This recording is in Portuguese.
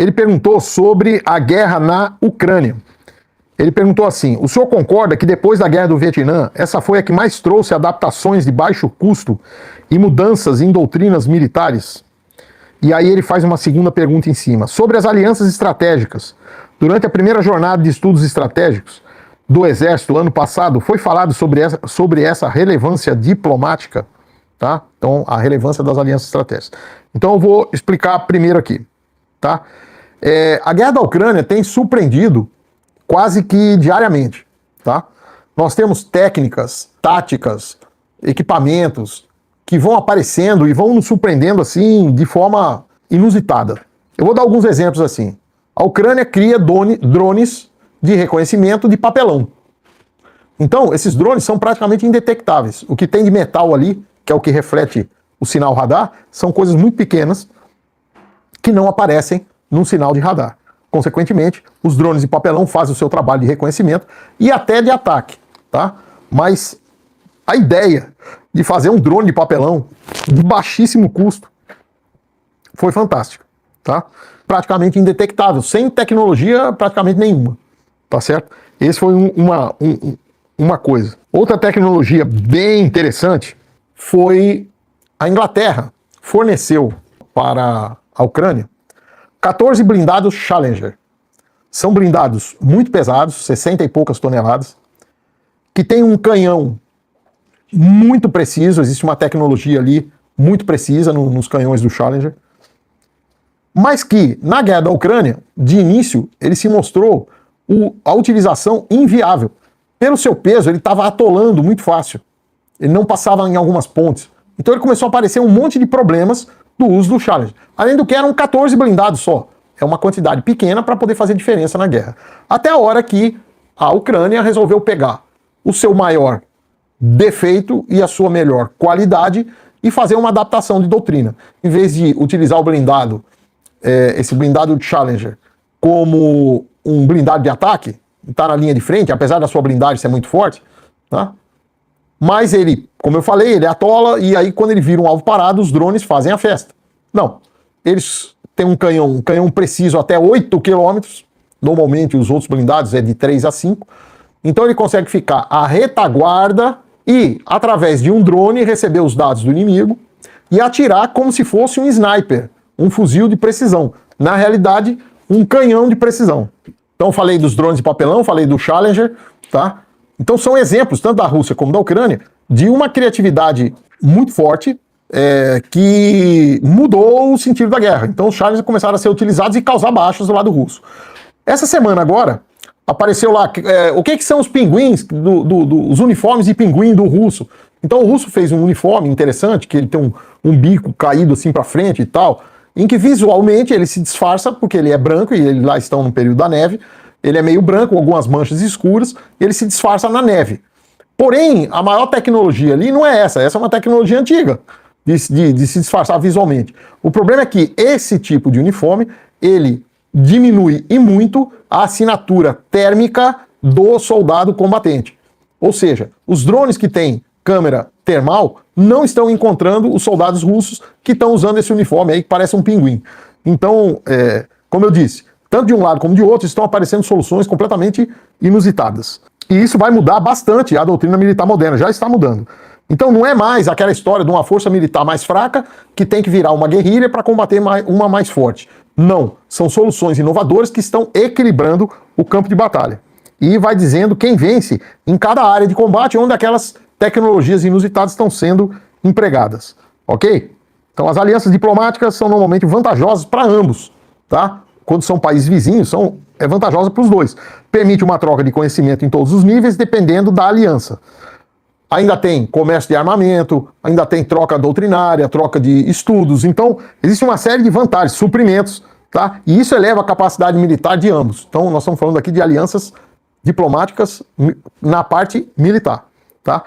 ele perguntou sobre a guerra na Ucrânia. Ele perguntou assim: o senhor concorda que depois da guerra do Vietnã, essa foi a que mais trouxe adaptações de baixo custo e mudanças em doutrinas militares? E aí ele faz uma segunda pergunta em cima. Sobre as alianças estratégicas. Durante a primeira jornada de estudos estratégicos do Exército, ano passado, foi falado sobre essa relevância diplomática, tá? Então, a relevância das alianças estratégicas. Então, eu vou explicar primeiro aqui, tá? A guerra da Ucrânia tem surpreendido quase que diariamente, tá? Nós temos técnicas, táticas, equipamentos que vão aparecendo e vão nos surpreendendo assim de forma inusitada. Eu vou dar alguns exemplos assim. A Ucrânia cria drones de reconhecimento de papelão. Então, esses drones são praticamente indetectáveis. O que tem de metal ali, que é o que reflete o sinal radar, são coisas muito pequenas que não aparecem num sinal de radar. Consequentemente, os drones de papelão fazem o seu trabalho de reconhecimento e até de ataque, tá? Mas a ideia de fazer um drone de papelão de baixíssimo custo foi fantástica, tá? Praticamente indetectável, sem tecnologia praticamente nenhuma, tá certo? Esse foi uma coisa. Outra tecnologia bem interessante foi a Inglaterra forneceu para a Ucrânia 14 blindados Challenger. São blindados muito pesados, 60 e poucas toneladas, que tem um canhão muito preciso, existe uma tecnologia ali muito precisa nos canhões do Challenger, mas que, na guerra da Ucrânia, de início, ele se mostrou a utilização inviável. Pelo seu peso, ele estava atolando muito fácil. Ele não passava em algumas pontes. Então ele começou a aparecer um monte de problemas do uso do Challenger. Além do que eram 14 blindados só. É uma quantidade pequena para poder fazer diferença na guerra. Até a hora que a Ucrânia resolveu pegar o seu maior defeito e a sua melhor qualidade e fazer uma adaptação de doutrina. Em vez de utilizar o blindado, esse blindado de Challenger, como um blindado de ataque, está na linha de frente, apesar da sua blindagem ser muito forte, tá? Mas ele, como eu falei, ele atola e aí quando ele vira um alvo parado, os drones fazem a festa. Não, eles têm um canhão preciso até 8 km, normalmente os outros blindados é de 3 a 5, então ele consegue ficar à retaguarda e, através de um drone, receber os dados do inimigo e atirar como se fosse um sniper, um fuzil de precisão. Na realidade, um canhão de precisão. Então falei dos drones de papelão, falei do Challenger, tá? Então são exemplos, tanto da Rússia como da Ucrânia, de uma criatividade muito forte que mudou o sentido da guerra. Então os Challenger começaram a ser utilizados e causar baixas do lado russo. Essa semana agora, apareceu lá, o que são os pinguins, os uniformes de pinguim do russo. Então o russo fez um uniforme interessante, que ele tem um bico caído assim para frente e tal, em que visualmente ele se disfarça, porque ele é branco, e eles lá estão no período da neve, ele é meio branco, com algumas manchas escuras, e ele se disfarça na neve. Porém, a maior tecnologia ali não é essa é uma tecnologia antiga, de se disfarçar visualmente. O problema é que esse tipo de uniforme, ele diminui e muito a assinatura térmica do soldado combatente. Ou seja, os drones que têm câmera termal não estão encontrando os soldados russos que estão usando esse uniforme aí que parece um pinguim. Então, como eu disse, tanto de um lado como de outro estão aparecendo soluções completamente inusitadas. E isso vai mudar bastante a doutrina militar moderna, já está mudando. Então não é mais aquela história de uma força militar mais fraca que tem que virar uma guerrilha para combater uma mais forte. Não, são soluções inovadoras que estão equilibrando o campo de batalha. E vai dizendo quem vence em cada área de combate onde aquelas tecnologias inusitadas estão sendo empregadas, ok? Então as alianças diplomáticas são normalmente vantajosas para ambos, tá? Quando são países vizinhos, é vantajosa para os dois. Permite uma troca de conhecimento em todos os níveis, dependendo da aliança. Ainda tem comércio de armamento, ainda tem troca doutrinária, troca de estudos. Então, existe uma série de vantagens, suprimentos, tá? E isso eleva a capacidade militar de ambos. Então, nós estamos falando aqui de alianças diplomáticas na parte militar, tá?